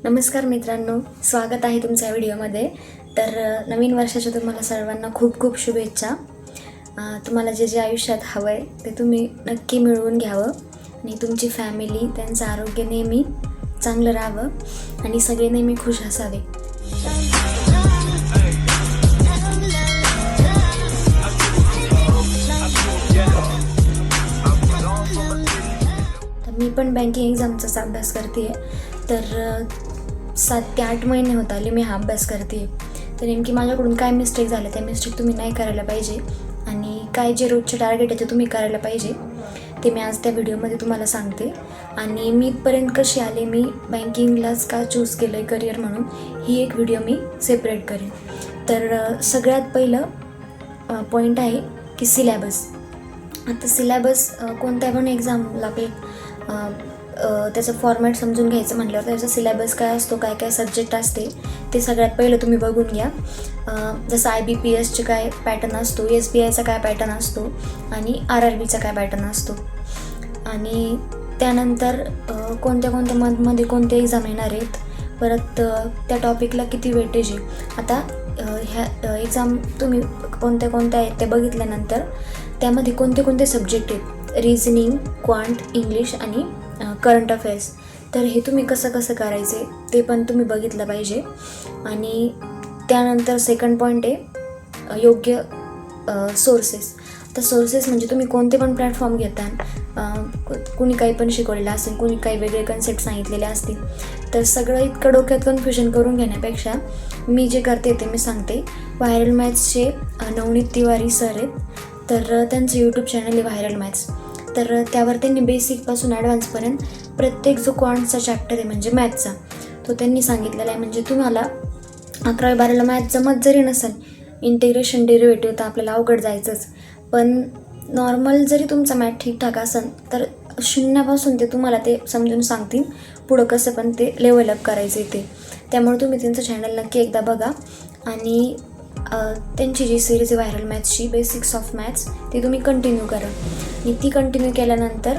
नमस्कार मित्रांनो, स्वागत आहे तुमच्या व्हिडिओमध्ये. तर नवीन वर्षाच्या तुम्हाला सर्वांना खूप खूप शुभेच्छा. तुम्हाला जे जे आयुष्यात हवं आहे ते तुम्ही नक्की मिळवून घ्यावं आणि तुमची फॅमिली, त्यांचं आरोग्य नेहमी चांगलं राहावं आणि सगळे नेहमी खुश असावे. तर मी पण बँकिंग एक्झामचाच अभ्यास करते आहे. तर 7 ते 8 महिने होत आले मी हा अभ्यास करते. तर नेमकी माझ्याकडून काय मिस्टेक झाले, त्या मिस्टेक तुम्ही नाही करायला पाहिजे आणि काय जे रोजचे टार्गेट आहे ते तुम्ही करायला पाहिजे ते मी आज त्या व्हिडिओमध्ये तुम्हाला सांगते. आणि मी इथपर्यंत कशी आले, मी बँकिंगलाच का चूज केलं आहे करिअर म्हणून, ही एक व्हिडिओ मी सेपरेट करेन. तर सगळ्यात पहिलं पॉईंट आहे की सिलॅबस. आता सिलॅबस कोणत्या पण एक्झामला त्याचं फॉर्मॅट समजून घ्यायचं म्हटल्यावर त्याचा सिलॅबस काय असतो, काय काय सब्जेक्ट असते ते सगळ्यात पहिलं तुम्ही बघून घ्या. जसं IBPSचे काय पॅटर्न असतो, SBIचा काय पॅटर्न असतो आणि RRBचा काय पॅटर्न असतो आणि त्यानंतर कोणत्या कोणत्या मंथमध्ये कोणते एक्झाम येणार आहेत, परत त्या टॉपिकला किती वेटेज आहे. आता ह्या एक्झाम तुम्ही कोणत्या कोणत्या आहेत ते बघितल्यानंतर त्यामध्ये कोणते कोणते सब्जेक्ट आहेत, रिझनिंग, क्वांट, इंग्लिश आणि करंट अफेअर्स. तर हे तुम्ही कसं कसं करायचे ते पण तुम्ही बघितलं पाहिजे. आणि त्यानंतर सेकंड पॉईंट आहे योग्य सोर्सेस. तर सोर्सेस म्हणजे तुम्ही कोणते पण प्लॅटफॉर्म घेता, कुणी काही पण शिकवलेलं असेल, कुणी काही वेगळे कन्सेप्ट सांगितलेले असतील, तर सगळं इतकं डोक्यात कन्फ्युजन करून घेण्यापेक्षा मी जे करते ते मी सांगते. व्हायरल मॅथ्सचे नवनीत तिवारी सर आहेत, तर त्यांचं यूट्यूब चॅनल आहे व्हायरल मॅथ्स. तर त्यावर त्यांनी बेसिकपासून ॲडव्हान्सपर्यंत प्रत्येक जो क्वांटचा चॅप्टर आहे म्हणजे मॅथ्सचा, तो त्यांनी सांगितलेला आहे. म्हणजे तुम्हाला 11वी-12वीला मॅथ जमत जरी नसेल, इंटिग्रेशन डेरिव्हेटिव्ह तर आपल्याला अवघड जायचंच, पण नॉर्मल जरी तुमचा मॅथ ठीकठाक असेल तर शून्यापासून ते तुम्हाला ते समजून सांगतील पुढं कसं पण ते लेवल अप करायचं आहे ते. त्यामुळे तुम्ही त्यांचं चॅनल नक्की एकदा बघा. आणि त्यांची जी सिरीज आहे व्हायरल मॅथ्सची बेसिक्स ऑफ मॅथ्स, ती तुम्ही कंटिन्यू करा. आणि ती कंटिन्यू केल्यानंतर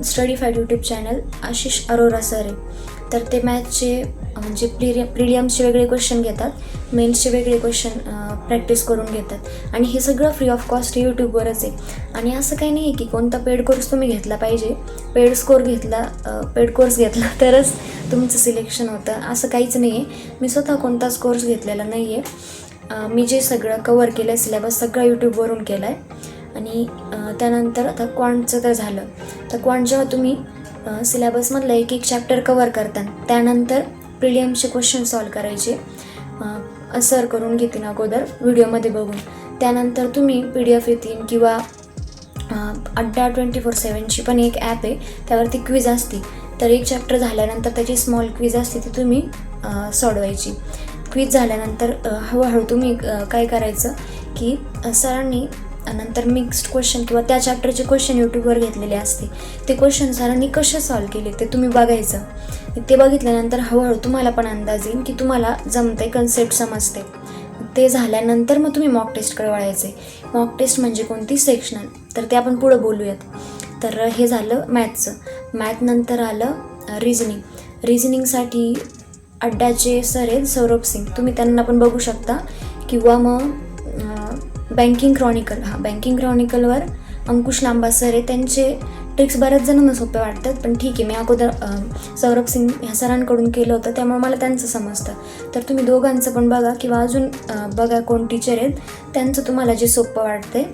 Studified YouTube channel Ashish Arora sir आहे, तर ते मॅथ्सचे म्हणजे प्रिलियम्सचे वेगळे क्वेश्चन घेतात, मेन्सचे वेगळे क्वेश्चन प्रॅक्टिस करून घेतात आणि हे सगळं फ्री ऑफ कॉस्ट यूट्यूबवरच आहे. आणि असं काही नाही आहे की कोणता पेड कोर्स तुम्ही घेतला पाहिजे, पेड कोर्स घेतला तरच तुमचं सिलेक्शन होतं असं काहीच नाही आहे. मी स्वतः कोणताच कोर्स घेतलेला नाही आहे. मी जे सगळं कवर केलं आहे सिलेबस सगळं यूट्यूबवरून केलं आहे. आणि त्यानंतर आता क्वांटचं तर झालं. तर क्वांट जेव्हा तुम्ही सिलेबसमधलं एक एक चॅप्टर कवर करता, त्यानंतर प्रिलियमचे क्वेश्चन सॉल्व करायचे सर करून घेतील अगोदर व्हिडिओमध्ये बघून. त्यानंतर तुम्ही PDF येतील किंवा अड्डा 24/7ची पण एक ॲप आहे, त्यावरती क्विज असते. तर एक चॅप्टर झाल्यानंतर त्याची स्मॉल क्विज असते, ती तुम्ही सोडवायची. क्विज झाल्यानंतर हळूहळू तुम्ही काय करायचं की सरांनी नंतर मिक्स्ड क्वेश्चन किंवा त्या चॅप्टरचे क्वेश्चन यूट्यूबवर घेतलेले असते, ते क्वेश्चन सरांनी कसे सॉल्व केले ते तुम्ही बघायचं. ते बघितल्यानंतर हळूहळू तुम्हाला पण अंदाज येईल की तुम्हाला जमते, कन्सेप्ट समजते. ते झाल्यानंतर मग तुम्ही मॉक टेस्टकडे वळायचे. मॉक टेस्ट म्हणजे कोणती, सेक्शनल, तर ते आपण पुढं बोलूयात. तर हे झालं मॅथचं. मॅथ नंतर आलं रिझनिंगसाठी अड्डाचे सर आहेत सौरभ सिंग, तुम्ही त्यांना पण बघू शकता. किंवा मग बँकिंग क्रॉनिकलवर अंकुश लांबा सर आहे, त्यांचे ट्रिक्स बऱ्याच जणांना सोपे वाटतात, पण ठीक आहे, मी अगोदर सौरभ सिंग ह्या सरांकडून केलं होतं त्यामुळे मला त्यांचं समजतं. तर तुम्ही दोघांचं पण बघा किंवा अजून बघा कोण टीचर आहेत त्यांचं तुम्हाला जे सोपं वाटतंय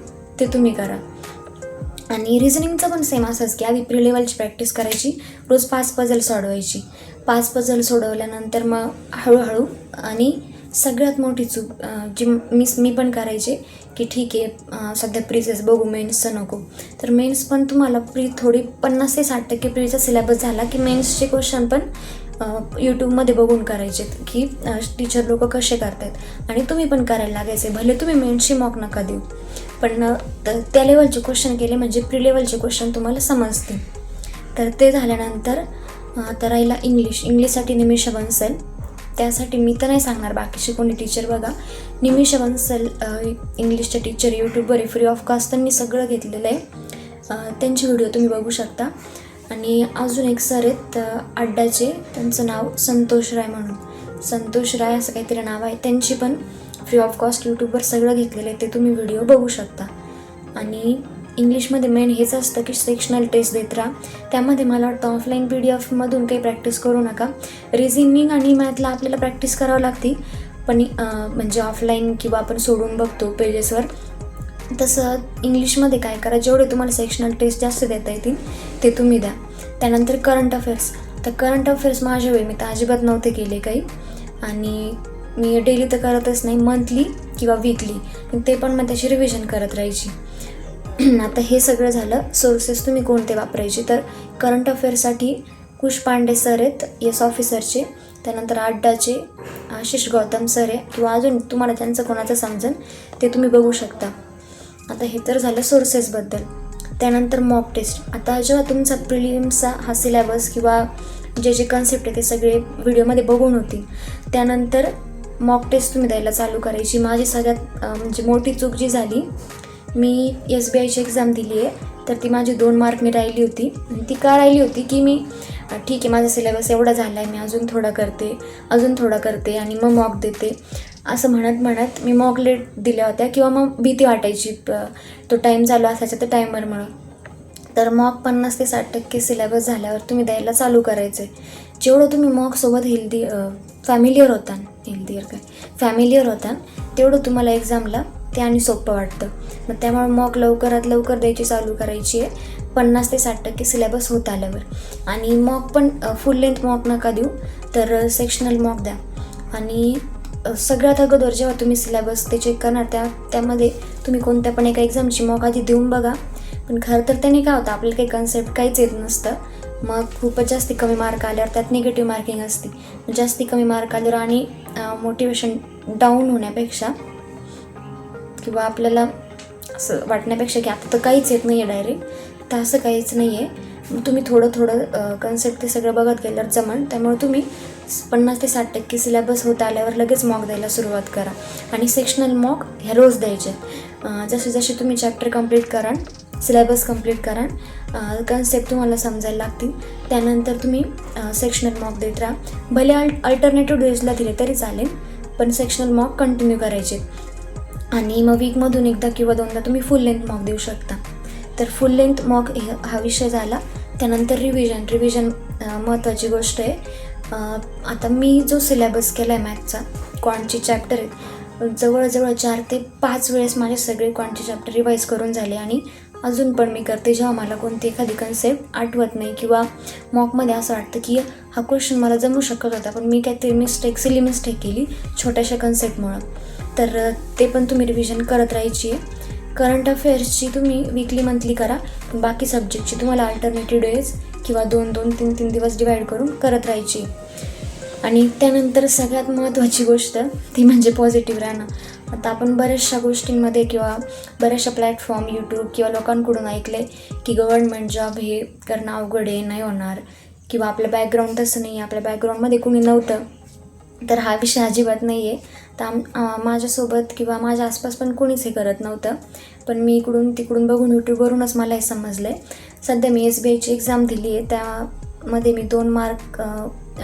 ते तुम्ही करा. आणि रिझनिंगचं पण सेम असंच की आधी प्री लेवलची प्रॅक्टिस करायची, रोज 5 पझल सोडवायची. 5 पझल सोडवल्यानंतर मग हळूहळू. आणि सगळ्यात मोठी चूक जी मी पण करायचे की ठीक आहे सध्या प्रीचेच बघू, मेन्सचं नको. तर मेन्स पण तुम्हाला थोडी 50 ते 60% प्रीचा सिलेबस झाला की मेन्सचे क्वेश्चन पण यूट्यूबमध्ये बघून करायचे की टीचर लोक कसे करतात आणि तुम्ही पण करायला लागायचे. भले तुम्ही मेन्सची मॉक नका देऊ, पण त्या लेवलचे क्वेश्चन केले म्हणजे प्री लेवलचे क्वेश्चन तुम्हाला समजतील. तर ते झाल्यानंतर आता राहिला इंग्लिशसाठी निमिषा बन्सल. त्यासाठी मी तर नाही सांगणार, बाकीचे कोणी टीचर बघा. निमिषा बन्सल इंग्लिशचे टीचर यूट्यूबवर फ्री ऑफ कॉस्ट त्यांनी सगळं घेतलेलं आहे, त्यांची व्हिडिओ तुम्ही बघू शकता. आणि अजून एक सर आहेत अड्डाचे, त्यांचं नाव संतोष राय म्हणून, संतोष राय असं काहीतरी नाव आहे. त्यांची पण फ्री ऑफ कॉस्ट यूट्यूबवर सगळं घेतलेलं आहे, ते तुम्ही व्हिडिओ बघू शकता. आणि इंग्लिशमध्ये मेन हेच असतं की सेक्शनल टेस्ट देत राहा. त्यामध्ये मला वाटतं ऑफलाईन PDF मधून काही प्रॅक्टिस करू नका. रिझनिंग आणि मॅथला आपल्याला प्रॅक्टिस करावं लागते, पण म्हणजे ऑफलाईन किंवा आपण सोडून बघतो पेजेसवर, तसं इंग्लिशमध्ये काय करा, जेवढे तुम्हाला सेक्शनल टेस्ट जास्त देता येतील ते तुम्ही द्या. त्यानंतर करंट अफेअर्स. तर करंट अफेअर्स माझ्या वेळी मी तर अजिबात नव्हते केले काही, आणि मी डेली तर करतच नाही, मंथली किंवा वीकली, ते पण मग त्याची रिव्हिजन करत राहायची. आता हे सगळं झालं. सोर्सेस तुम्ही कोणते वापरायचे, तर करंट अफेअर्ससाठी कुश पांडे सर आहेत येस ऑफिसरचे, त्यानंतर अड्डाचे आशिष गौतम सर आहे, किंवा अजून तुम्हाला त्यांचं कोणाचं समजेल ते तुम्ही बघू शकता. आता हे तर झालं सोर्सेसबद्दल. त्यानंतर मॉक टेस्ट. आता जेव्हा तुमचा प्रिलिम्सचा हा सिलेबस किंवा जे कन्सेप्ट आहे ते सगळे व्हिडिओमध्ये बघून होतील, त्यानंतर मॉक टेस्ट तुम्ही द्यायला चालू करायची. माझी सगळ्यात म्हणजे मोठी चूक जी झाली, मी SBIची एक्झाम दिली आहे, तर ती माझी 2 मार्कनी राहिली होती. ती का राहिली होती की मी ठीक आहे माझा सिलेबस एवढा झाला आहे, मी अजून थोडा करते आणि मग मॉक देते, असं म्हणत मी मॉक लेट दिल्या होत्या, किंवा मग भीती वाटायची तो टाईम चालू असायचा तर टायमरमुळं. तर मॉक 50 ते 60% सिलेबस झाल्यावर तुम्ही द्यायला चालू करायचं आहे. जेवढं तुम्ही मॉकसोबत फॅमिलियर होता तेवढं तुम्हाला एक्झामला ते आणि सोपं वाटतं. मग त्यामुळे मॉक लवकरात लवकर द्यायची चालू करायची आहे 50 ते 60% सिलेबस होत आल्यावर. आणि मॉक पण फुल लेंथ मॉक नका देऊ, तर सेक्शनल मॉक द्या. आणि सगळ्यात अगोदर जेव्हा तुम्ही सिलेबस ते चेक करणार, त्यामध्ये तुम्ही कोणत्या पण एका एक्झामची मॉक आधी देऊन बघा. पण खरं तर त्याने काय होतं, आपल्याला काही कन्सेप्ट काहीच येत नसतं. मग खूपच जास्ती कमी मार्क आल्यावर त्यात निगेटिव्ह मार्किंग असते. जास्ती कमी मार्क आल्यावर आणि मोटिवेशन डाऊन होण्यापेक्षा किंवा आपल्याला असं वाटण्यापेक्षा की आता तर काहीच येत नाही आहे डायरेक्ट, तर असं काहीच नाही आहे. तुम्ही थोडं कन्सेप्ट ते सगळं बघत गेल्यावर जमन. त्यामुळे तुम्ही 50 ते 60% सिलेबस होत आल्यावर लगेच मॉक द्यायला सुरुवात करा. आणि सेक्शनल मॉक ह्या रोज द्यायचे. जसे तुम्ही चॅप्टर कंप्लीट कराल, सिलेबस कंप्लीट कराल, कन्सेप्ट तुम्हाला समजायला लागतील, त्यानंतर तुम्ही सेक्शनल मॉक देत राहा. भले अल्टरनेटिव्ह डेजला दिले तरी चालेल, पण सेक्शनल मॉक कंटिन्यू करायचे. आणि मग वीकमधून एकदा किंवा 2दा तुम्ही फुल लेंथ मॉक देऊ शकता. तर फुल लेंथ मॉक हा विषय झाला. त्यानंतर रिव्हिजन महत्त्वाची गोष्ट आहे. आता मी जो सिलेबस केला आहे मॅथचा, क्वांटचे चॅप्टर आहेत, जवळजवळ 4 ते 5 वेळेस माझे सगळे क्वांटचे चॅप्टर रिवाईज करून झाले. आणि अजून पण मी करते, जेव्हा मला कोणती एखादी कन्सेप्ट आठवत नाही किंवा मॉकमध्ये असं वाटतं की हा क्वेश्चन मला जमू शकत होता, पण मी काहीतरी सिली मिस्टेक केली छोट्याशा कन्सेप्टमुळं, तर ते पण तुम्ही रिव्हिजन करत राहायची आहे. करंट अफेअर्सची तुम्ही वीकली मंथली करा, पण बाकी सब्जेक्टची तुम्हाला अल्टरनेटिव्ह डेज किंवा 2-2, 3-3 दिवस डिवाईड करून करत राहायची. आणि त्यानंतर सगळ्यात महत्त्वाची गोष्ट ती म्हणजे पॉझिटिव्ह राहणं. आता आपण बऱ्याचशा गोष्टींमध्ये किंवा बऱ्याचशा प्लॅटफॉर्म, यूट्यूब किंवा लोकांकडून ऐकले की गव्हर्नमेंट जॉब हे करणं अवघड आहे, नाही होणार, किंवा आपलं बॅकग्राऊंड तसं नाही आहे, आपल्या बॅकग्राऊंडमध्ये कुणी नव्हतं. तर हा विषय अजिबात नाही आहे. तर माझ्यासोबत किंवा माझ्या आसपास पण कोणीच हे करत नव्हतं, पण मी इकडून तिकडून बघून यूट्यूबवरूनच मला हे समजलं आहे. सध्या मी SBIची एक्झाम दिली आहे, त्यामध्ये मी 2 मार्क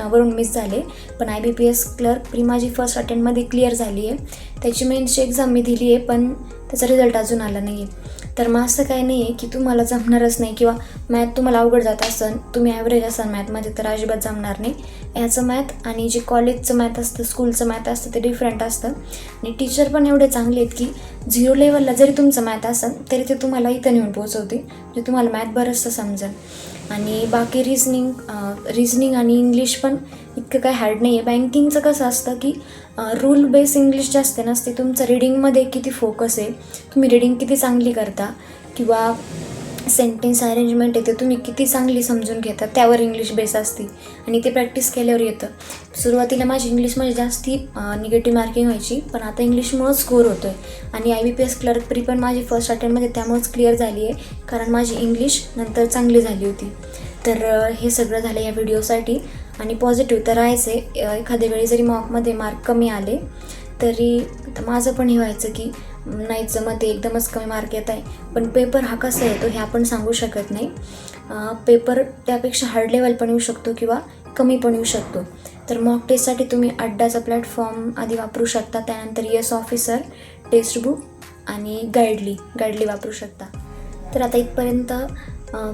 वरून मिस झाले, पण IBPS क्लर्क माझी फर्स्ट अटेम्प्टमध्ये क्लिअर झाली आहे. त्याची मेन्सची एक्झाम मी दिली आहे, पण त्याचा रिझल्ट अजून आला नाही आहे. तर मग असं काही नाही आहे की तुम्हाला जमणारच नाही किंवा मॅथ तुम्हाला अवघड जात असेल, तुम्ही ॲव्हरेज असाल मॅथमध्ये, तर अजिबात जमणार नाही. ह्याचं मॅथ आणि जे कॉलेजचं मॅथ असतं, स्कूलचं मॅथ असतं, ते डिफरंट असतं. आणि टीचर पण एवढे चांगले आहेत की 0 लेवलला जरी तुमचं मॅथ असेल तरी ते तुम्हाला इथं नेऊन पोहोचवते, जे तुम्हाला मॅथ बरंचसं समजेल. आणि बाकी रिझनिंग आणि इंग्लिश पण इतकं काय हार्ड नाही आहे. बँकिंगचं कसं असतं की रूल बेस इंग्लिश जास्त नसते, तुमचं रीडिंगमध्ये किती फोकस आहे, तुम्ही रीडिंग किती चांगली करता किंवा सेंटेन्स अरेंजमेंट आहे ते तुम्ही किती चांगली समजून घेता, त्यावर इंग्लिश बेस असते आणि ते प्रॅक्टिस केल्यावर येतं. सुरुवातीला माझी इंग्लिशमध्ये जास्ती निगेटिव्ह मार्किंग व्हायची, पण आता इंग्लिशमुळंच स्कोर होतो आहे. आणि IBPS क्लर्क प्री पण माझी फर्स्ट अटेम्प्टमध्ये त्यामुळेच क्लिअर झाली आहे, कारण माझी इंग्लिश नंतर चांगली झाली होती. तर हे सगळं झालं या व्हिडिओसाठी. आणि पॉझिटिव्ह तर राहायचं आहे. एखाद्या वेळी जरी मॉकमध्ये मार्क कमी आले तरी माझं पण हे व्हायचं की नाही जमत आहे, एकदमच कमी मार्क येत आहे. पण पेपर हा कसा येतो हे आपण सांगू शकत नाही. पेपर त्यापेक्षा हार्ड लेवल पण येऊ शकतो किंवा कमी पण येऊ शकतो. तर मॉक टेस्टसाठी तुम्ही अड्डाचा प्लॅटफॉर्म आधी वापरू शकता. त्यानंतर येस ऑफिसर, टेक्स्ट बुक आणि गाईडली वापरू शकता. तर आता इथपर्यंत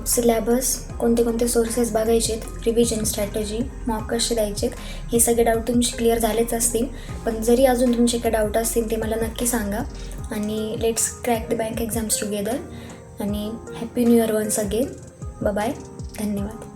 सिलॅबस, कोणते कोणते सोर्सेस बघायचेत, रिव्हिजन स्ट्रॅटेजी, मॉक कसे द्यायचेत, हे सगळे डाऊट तुमचे क्लिअर झालेच असतील. पण जरी अजून तुमचे काही डाऊट असतील ते मला नक्की सांगा. आणि let's crack the bank exams together. आणि happy new year once again. Bye. धन्यवाद.